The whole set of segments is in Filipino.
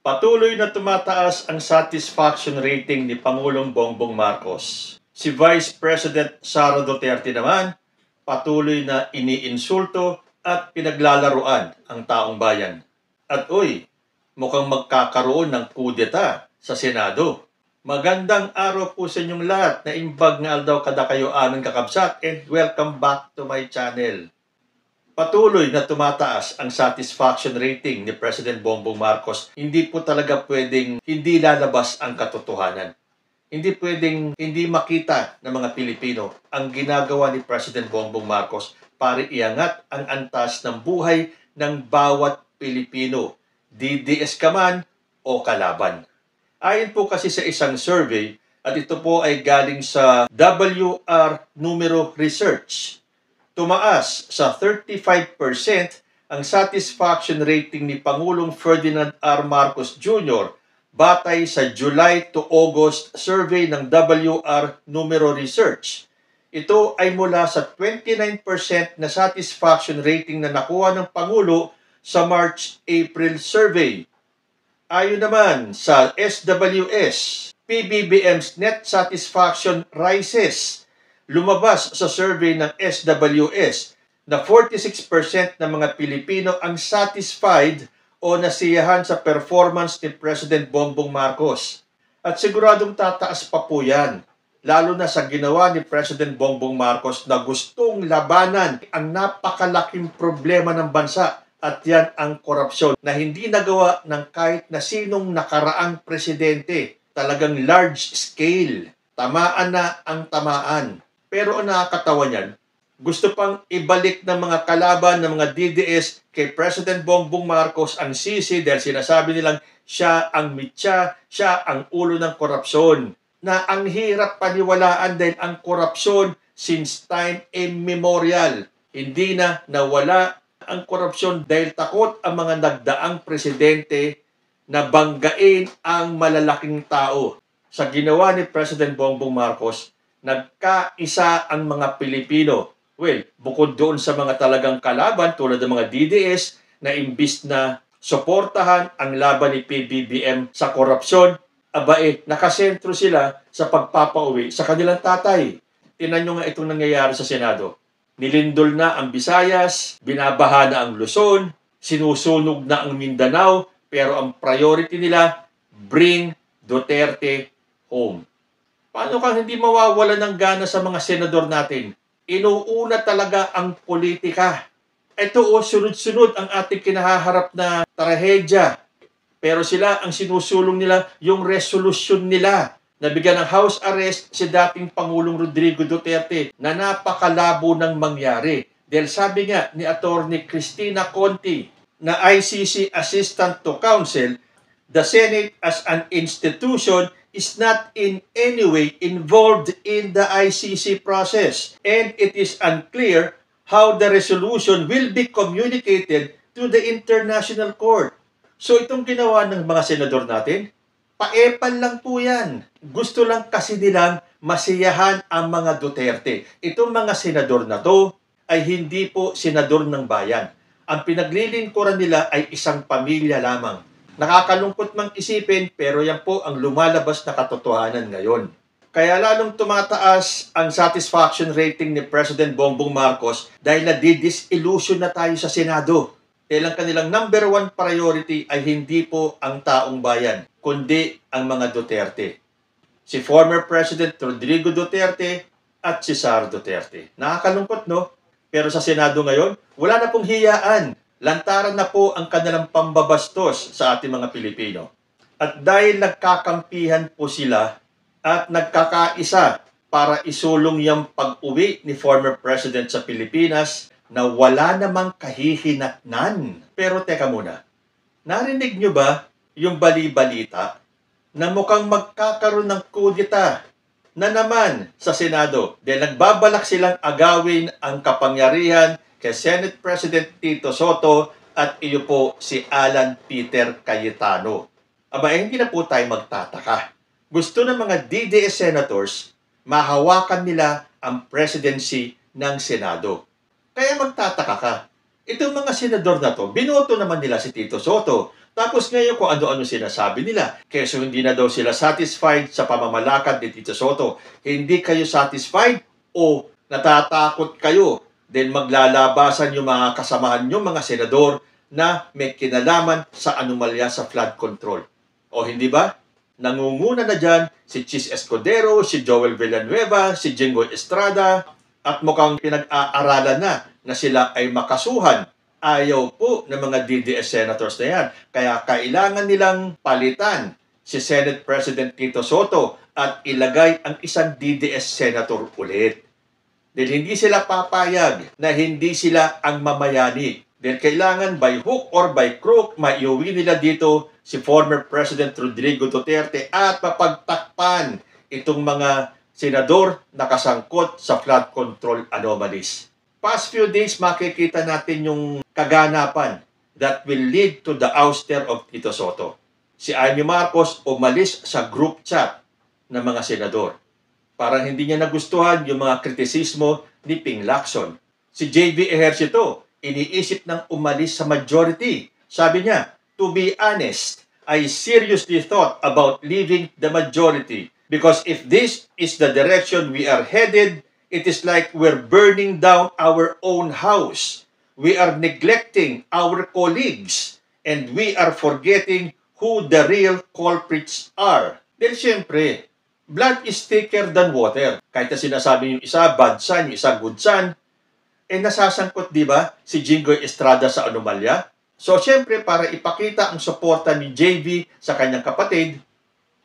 Patuloy na tumataas ang satisfaction rating ni Pangulong Bongbong Marcos. Si Vice President Sara Duterte naman, patuloy na iniinsulto at pinaglalaruan ang taong bayan. At mukhang magkakaroon ng kudeta sa Senado. Magandang araw po sa inyong lahat na imbag nga aldaw kada kayo aming kakabsat and welcome back to my channel. Patuloy na tumataas ang satisfaction rating ni President Bongbong Marcos. Hindi po talaga pwedeng hindi lalabas ang katotohanan. Hindi pwedeng hindi makita ng mga Pilipino ang ginagawa ni President Bongbong Marcos para iangat ang antas ng buhay ng bawat Pilipino, DDS ka man o kalaban. Ayon po kasi sa isang survey, at ito po ay galing sa WR Numero Research, tumaas sa 35% ang satisfaction rating ni Pangulong Ferdinand R. Marcos Jr. batay sa July to August survey ng WR Numero Research. Ito ay mula sa 29% na satisfaction rating na nakuha ng Pangulo sa March-April survey. Ayon naman sa SWS, PBBM's net satisfaction rises. Lumabas sa survey ng SWS na 46% ng mga Pilipino ang satisfied o nasiyahan sa performance ni President Bongbong Marcos. At siguradong tataas pa po yan, lalo na sa ginawa ni President Bongbong Marcos na gustong labanan ang napakalaking problema ng bansa, at yan ang korupsyon na hindi nagawa ng kahit na sinong nakaraang presidente. Talagang large scale, tamaan na ang tamaan. Pero ang nakakatawa niyan, gusto pang ibalik ng mga kalaban ng mga DDS kay President Bongbong Marcos ang sisi dahil sinasabi nilang siya ang mitya, siya ang ulo ng korupsyon. Na ang hirap paniwalaan dahil ang korupsyon since time immemorial. Hindi na nawala ang korupsyon dahil takot ang mga nagdaang presidente na banggain ang malalaking tao. Sa ginawa ni President Bongbong Marcos, nagkaisa ang mga Pilipino. Well, bukod doon sa mga talagang kalaban tulad ng mga DDS na imbis na suportahan ang laban ni PBBM sa korupsyon, nakasentro sila sa pagpapauwi sa kanilang tatay. Tingnan nyo nga itong nangyayari sa Senado. Nilindol na ang Visayas, binabaha na ang Luzon, sinusunog na ang Mindanao, pero ang priority nila, bring Duterte home. Paano kang hindi mawawala ng gana sa mga senador natin? Inuuna talaga ang politika. Ito sunod-sunod ang ating kinahaharap na trahedya. Pero sila, ang sinusulong nila, yung resolution nila. Nabigyan ng house arrest si dating Pangulong Rodrigo Duterte na napakalabo ng mangyari. Dahil sabi nga ni Attorney Cristina Conti na ICC Assistant to Counsel, the Senate as an institution is not in any way involved in the ICC process, and it is unclear how the resolution will be communicated to the International Court. So itong ginawa ng mga senador natin, paepal lang po yan. Gusto lang kasi nilang masiyahan ang mga Duterte. Itong mga senador na to ay hindi po senador ng bayan. Ang pinaglilingkuran nila ay isang pamilya lamang. Nakakalungkot mang isipin, pero yan po ang lumalabas na katotohanan ngayon. Kaya lalong tumataas ang satisfaction rating ni President Bongbong Marcos dahil nadidisillusion na tayo sa Senado. Dahil ang kanilang number one priority ay hindi po ang taong bayan, kundi ang mga Duterte. Si former President Rodrigo Duterte at si Sara Duterte. Nakakalungkot, no? Pero sa Senado ngayon, wala na pong hiyaan. Lantaran na po ang kanilang pambabastos sa ating mga Pilipino. At dahil nagkakampihan po sila at nagkakaisa para isulong yung pag-uwi ni former President sa Pilipinas na wala namang kahihinatnan. Pero teka muna, narinig nyo ba yung bali-balita na mukhang magkakaroon ng kudeta na naman sa Senado dahil nagbabalak silang agawin ang kapangyarihan kay Senate President Tito Soto at iyo po si Alan Peter Cayetano. Hindi na po tayo magtataka. Gusto ng mga DDS senators, mahawakan nila ang presidency ng Senado. Kaya magtataka ka. Itong mga senador na to, binoto naman nila si Tito Soto. Tapos ngayon kung ano-ano sinasabi nila. Keso hindi na daw sila satisfied sa pamamalakad ni Tito Soto. Hindi kayo satisfied o natatakot kayo? Then maglalabasan yung mga kasamahan nyo, mga senador, na may kinalaman sa anomalya sa flood control. O hindi ba? Nangunguna na dyan si Chis Escudero, si Joel Villanueva, si Jinggoy Estrada, at mukhang pinag-aaralan na sila ay makasuhan. Ayaw po ng mga DDS senators na yan. Kaya kailangan nilang palitan si Senate President Tito Soto at ilagay ang isang DDS senator ulit. Dahil hindi sila papayag na hindi sila ang mamayani. Dahil kailangan by hook or by crook, maiuwi nila dito si former President Rodrigo Duterte at mapagtakpan itong mga senador na kasangkot sa flood control anomalies. Past few days, makikita natin yung kaganapan that will lead to the ouster of Tito Soto. Si Amy Marcos umalis sa group chat ng mga senador. Parang hindi niya nagustuhan yung mga kritisismo ni Ping Lacson. Si JV Ejercito, iniisip ng umalis sa majority. Sabi niya, to be honest, I seriously thought about leaving the majority because if this is the direction we are headed, it is like we're burning down our own house. We are neglecting our colleagues and we are forgetting who the real culprits are. Then siyempre, blood is thicker than water. Kahit na sinasabi yung isa, bad son, yung isa, good son, nasasangkot, di ba, si Jinggoy Estrada sa anomalya? So, siyempre, para ipakita ang suporta ni JV sa kanyang kapatid,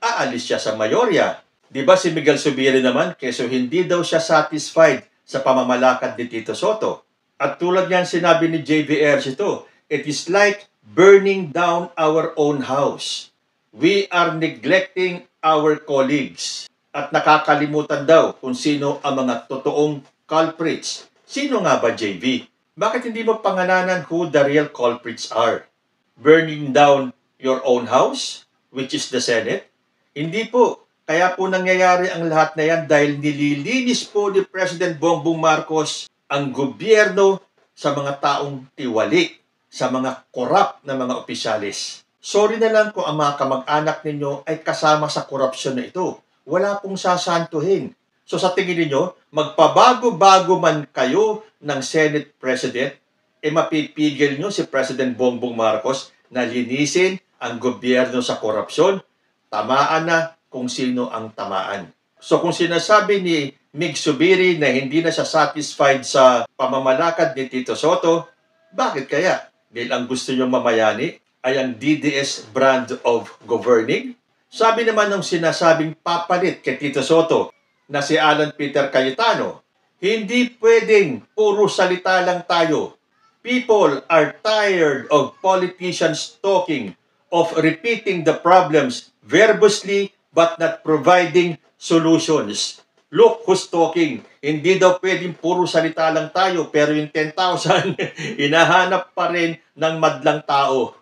aalis siya sa mayorya. Di ba si Miguel Zubiri naman, keso hindi daw siya satisfied sa pamamalakad ni Tito Soto. At tulad niyan sinabi ni JV Ejercito, it is like burning down our own house. We are neglecting our colleagues. At nakakalimutan daw kung sino ang mga totoong culprits. Sino nga ba, JV? Bakit hindi mo pangalanan who the real culprits are? Burning down your own house, which is the Senate? Hindi po. Kaya po nangyayari ang lahat na yan dahil nililinis po ni President Bongbong Marcos ang gobyerno sa mga taong tiwali, sa mga korap na mga opisyalis. Sorry na lang kung ang mga kamag-anak ninyo ay kasama sa korupsyon na ito. Wala pong sasantuhin. So sa tingin niyo, magpabago-bago man kayo ng Senate President, mapipigil nyo si President Bongbong Marcos na linisin ang gobyerno sa korupsyon? Tamaan na kung sino ang tamaan. So kung sinasabi ni Mig Zubiri na hindi na siya satisfied sa pamamalakad ni Tito Soto, bakit kaya? Dahil ang gusto niyong mamayani ay ang DDS brand of governing? Sabi naman ng sinasabing papalit kay Tito Soto na si Alan Peter Cayetano, hindi pwedeng puro salita lang tayo. People are tired of politicians talking, of repeating the problems verbously but not providing solutions. Look who's talking. Hindi daw pwedeng puro salita lang tayo pero yung 10,000 hinahanap pa rin ng madlang tao.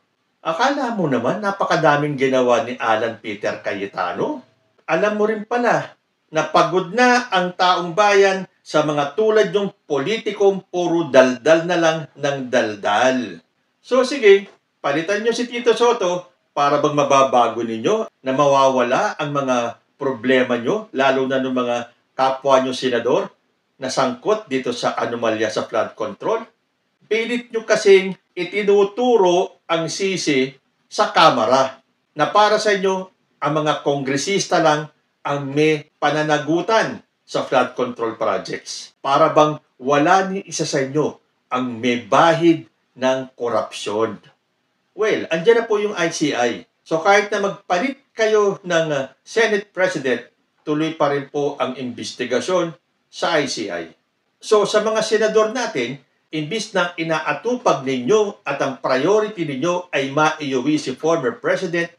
Akala mo naman napakadaming ginawa ni Alan Peter Cayetano? Alam mo rin pala na pagod na ang taong bayan sa mga tulad yung politikong puro daldal na lang ng daldal. So sige, palitan nyo si Tito Soto para bang mababago ninyo na mawawala ang mga problema nyo, lalo na ng mga kapwa nyo senador na sangkot dito sa anomalya sa flood control. Pilit nyo kasing itinuturo ang sisi sa Kamara na para sa inyo ang mga kongresista lang ang may pananagutan sa flood control projects. Para bang wala ni isa sa inyo ang may bahid ng korupsyon. Well, andyan na po yung ICI. So kahit na magpalit kayo ng Senate President, tuloy pa rin po ang investigasyon sa ICI. So sa mga senador natin, imbis na inaatupag ninyo at ang priority ninyo ay maiuwi si former President,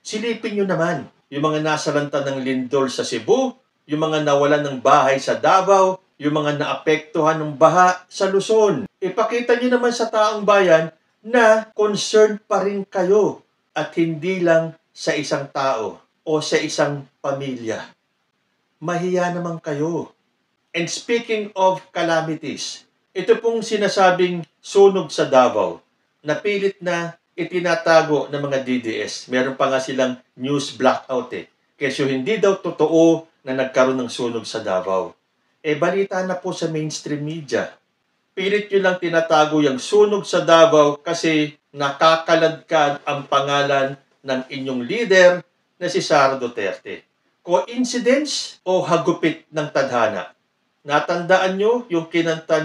silipin nyo naman yung mga nasalanta ng lindol sa Cebu, yung mga nawalan ng bahay sa Davao, yung mga naapektuhan ng baha sa Luzon. Ipakita nyo naman sa taong bayan na concerned pa rin kayo at hindi lang sa isang tao o sa isang pamilya. Mahiya naman kayo. And speaking of calamities, ito pong sinasabing sunog sa Davao, napilit na itinatago ng mga DDS. Meron pa nga silang news blackout Kasi hindi daw totoo na nagkaroon ng sunog sa Davao. Balita na po sa mainstream media. Pilit nyo lang tinatago yung sunog sa Davao kasi nakakaladkad ang pangalan ng inyong leader na si Sara Duterte. Coincidence o hagupit ng tadhana? Natandaan nyo yung kinanta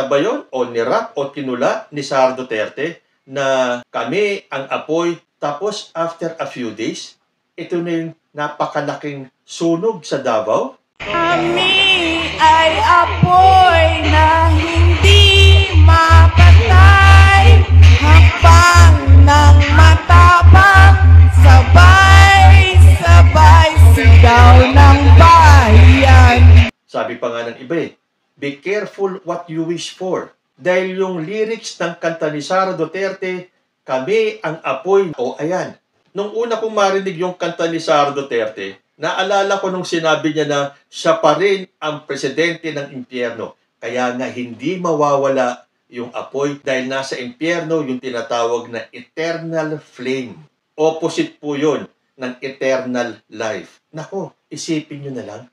ba yun? O nirap o kinula ni Sara Duterte na kami ang apoy, tapos after a few days, ito na yung napakalaking sunog sa Davao. Kami ay apoy na hindi mapatay, hakbang ng matapang, sabay-sabay sigaw ng bayan. Sabi pa nga ng iba be careful what you wish for. Dahil yung lyrics ng kanta ni Sara Duterte, kami ang apoy. Ayan. Nung una kong marinig yung kanta ni Sara Duterte, naalala ko nung sinabi niya na siya pa rin ang presidente ng impyerno. Kaya nga hindi mawawala yung apoy dahil nasa impyerno yung tinatawag na eternal flame. Opposite po yun ng eternal life. Nako, isipin nyo na lang.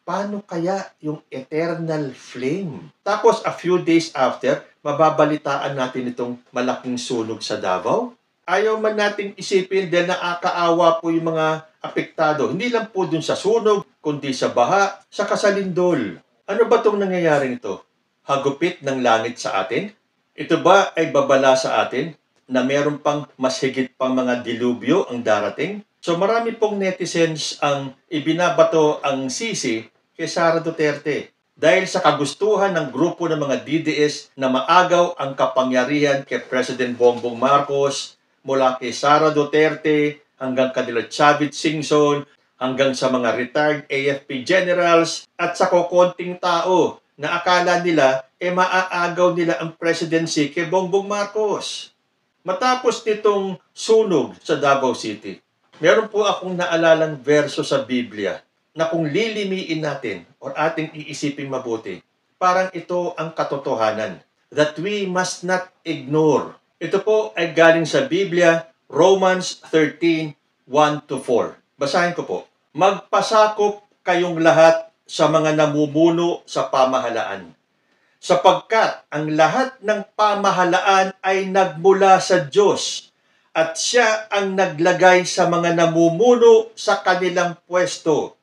Paano kaya yung eternal flame? Tapos, a few days after, mababalitaan natin itong malaking sunog sa Davao. Ayaw man nating isipin dahil nakakaawa po yung mga apektado. Hindi lang po dun sa sunog, kundi sa baha, sa kasalindol. Ano ba itong nangyayaring ito? Hagupit ng langit sa atin? Ito ba ay babala sa atin na meron pang mas higit pang mga dilubyo ang darating? So marami pong netizens ang ibinabato ang sisi kay Sara Duterte dahil sa kagustuhan ng grupo ng mga DDS na maagaw ang kapangyarihan kay President Bongbong Marcos mula kay Sara Duterte hanggang kanila Chavit Singson hanggang sa mga retired AFP generals at sa kokonting tao na akala nila maaagaw nila ang presidency kay Bongbong Marcos. Matapos nitong sunog sa Davao City, meron po akong naalalang verso sa Biblia na kung lilimiin natin o ating iisipin mabuti, parang ito ang katotohanan that we must not ignore. Ito po ay galing sa Biblia, Romans 13:1-4. Basahin ko po. Magpasakop kayong lahat sa mga namumuno sa pamahalaan, sapagkat ang lahat ng pamahalaan ay nagmula sa Diyos, at siya ang naglagay sa mga namumuno sa kanilang pwesto.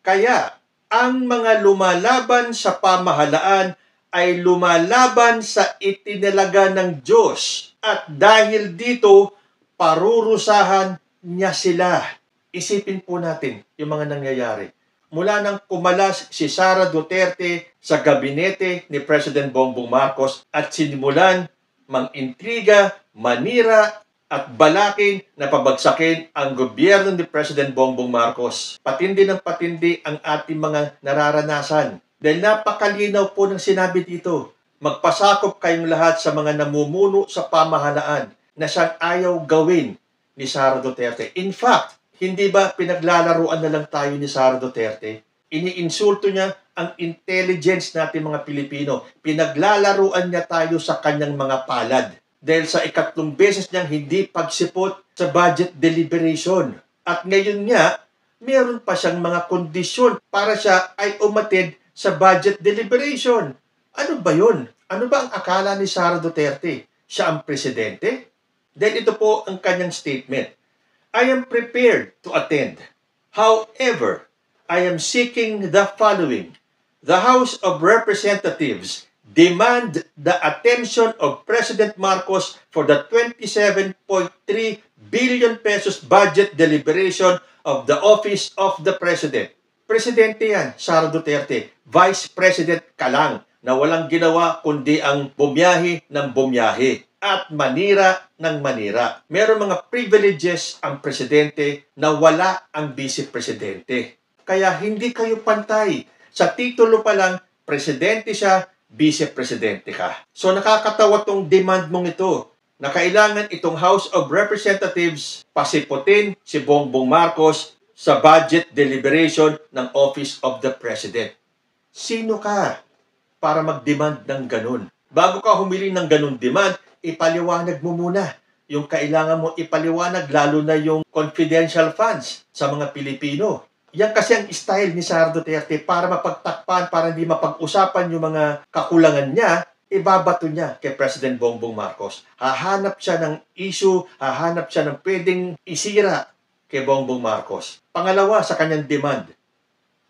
Kaya, ang mga lumalaban sa pamahalaan ay lumalaban sa itinalaga ng Diyos. At dahil dito, parurusahan niya sila. Isipin po natin yung mga nangyayari. Mula nang kumalas si Sara Duterte sa gabinete ni President Bongbong Marcos at sinimulan mang-intriga, manira, at balakin na pabagsakin ang gobyerno ni President Bongbong Marcos. Patindi ng patindi ang ating mga nararanasan. Dahil napakalinaw po ng sinabi dito, magpasakop kayong lahat sa mga namumuno sa pamahalaan na siyang ayaw gawin ni Sara Duterte. In fact, hindi ba pinaglalaruan na lang tayo ni Sara Duterte? Iniinsulto niya ang intelligence natin mga Pilipino. Pinaglalaruan niya tayo sa kanyang mga palad. Dahil sa ikatlong beses niyang hindi pagsipot sa budget deliberation. At ngayon nga, meron pa siyang mga kondisyon para siya ay umatid sa budget deliberation. Ano ba yun? Ano ba ang akala ni Sara Duterte? Siya ang presidente? Then ito po ang kanyang statement. I am prepared to attend. However, I am seeking the following. The House of Representatives demand the attention of President Marcos for the 27.3 billion pesos budget deliberation of the Office of the President. Presidente yan, Sara Duterte. Vice President ka lang na walang ginawa kundi ang bumiyahe ng bumiyahe at manira ng manira. Meron mga privileges ang presidente na wala ang vice-presidente. Kaya hindi kayo pantay. Sa titulo pa lang, presidente siya, vice-presidente ka. So nakakatawa tong demand mong ito na kailangan itong House of Representatives pasiputin si Bongbong Marcos sa budget deliberation ng Office of the President. Sino ka para mag-demand ng ganun? Bago ka humiling ng ganun demand, ipaliwanag mo muna. yung kailangan mo ipaliwanag, lalo na yung confidential funds sa mga Pilipino. Yan kasi ang style ni Sara Duterte para mapagtakpan, para hindi mapag-usapan yung mga kakulangan niya, ibabato niya kay President Bongbong Marcos. Hahanap siya ng issue, hahanap siya ng pwedeng isira kay Bongbong Marcos. Pangalawa sa kanyang demand,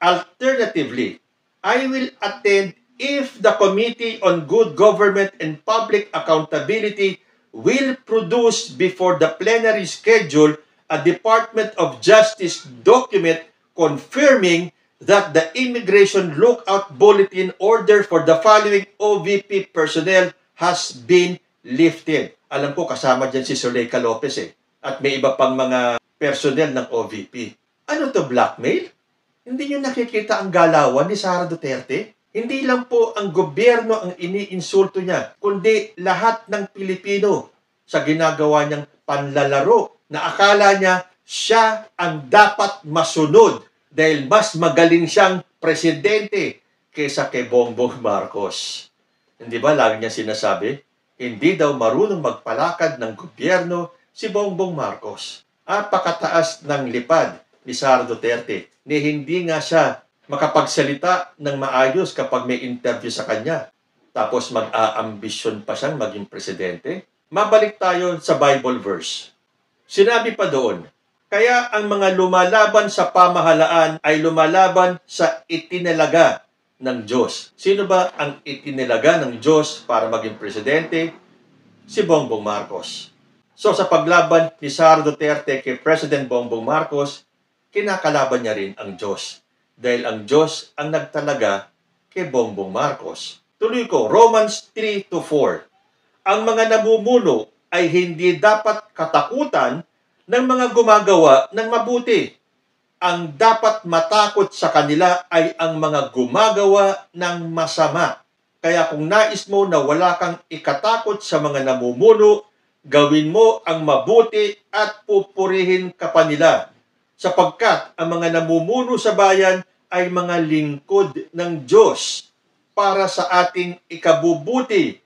alternatively, I will attend if the Committee on Good Government and Public Accountability will produce before the plenary schedule a Department of Justice document confirming that the Immigration Lookout Bulletin order for the following OVP personnel has been lifted. Alam ko kasama dyan si Zuleika Lopez at may iba pang mga personnel ng OVP. Ano to, blackmail? Hindi nyo nakikita ang galawan ni Sara Duterte? Hindi lang po ang gobyerno ang iniinsulto niya, kundi lahat ng Pilipino sa ginagawa niyang panlalaro na akala niya siya ang dapat masunod dahil mas magaling siyang presidente kaysa kay Bongbong Marcos. Hindi ba lagi niya sinasabi? Hindi daw marunong magpalakad ng gobyerno si Bongbong Marcos. At pakataas ng lipad ni Sara Duterte ni hindi nga siya makapagsalita ng maayos kapag may interview sa kanya. Tapos mag-aambisyon pa siyang maging presidente. Mabalik tayo sa Bible verse. Sinabi pa doon, kaya ang mga lumalaban sa pamahalaan ay lumalaban sa itinalaga ng Diyos. Sino ba ang itinalaga ng Diyos para maging presidente? Si Bongbong Marcos. So sa paglaban ni Sara Duterte kay President Bongbong Marcos, kinakalaban niya rin ang Diyos. Dahil ang Diyos ang nagtalaga kay Bongbong Marcos. Tuloy ko, Romans 3-4. Ang mga namumuno ay hindi dapat katakutan ng mga gumagawa ng mabuti. Ang dapat matakot sa kanila ay ang mga gumagawa ng masama. Kaya kung nais mo na wala kang ikatakot sa mga namumuno, gawin mo ang mabuti at pupurihin ka pa nila. Sapagkat ang mga namumuno sa bayan ay mga lingkod ng Diyos para sa ating ikabubuti.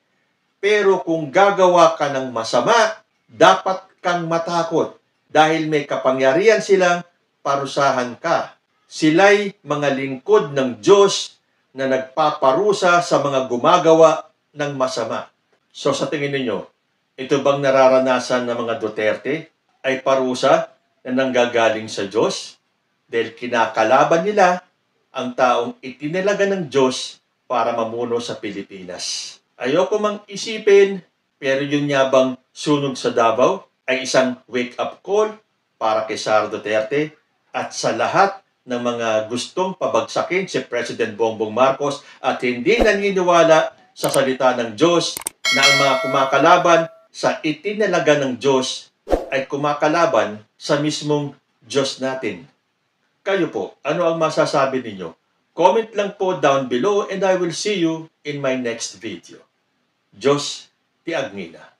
Pero kung gagawa ka ng masama, dapat kang matakot dahil may kapangyarihan silang parusahan ka. Sila'y mga lingkod ng Diyos na nagpaparusa sa mga gumagawa ng masama. So sa tingin ninyo, ito bang nararanasan ng mga Duterte ay parusa na nanggagaling sa Diyos dahil kinakalaban nila ang taong itinalaga ng Diyos para mamuno sa Pilipinas. Ayoko mang isipin, pero yun nga bang sunog sa Davao ay isang wake-up call para kay Sara Duterte at sa lahat ng mga gustong pabagsakin si President Bongbong Marcos at hindi naniniwala sa salita ng Diyos na ang mga kumakalaban sa itinalaga ng Diyos ay kumakalaban sa mismong Diyos natin. Kayo po, ano ang masasabi ninyo? Comment lang po down below and I will see you in my next video. Diyos ti Agnina.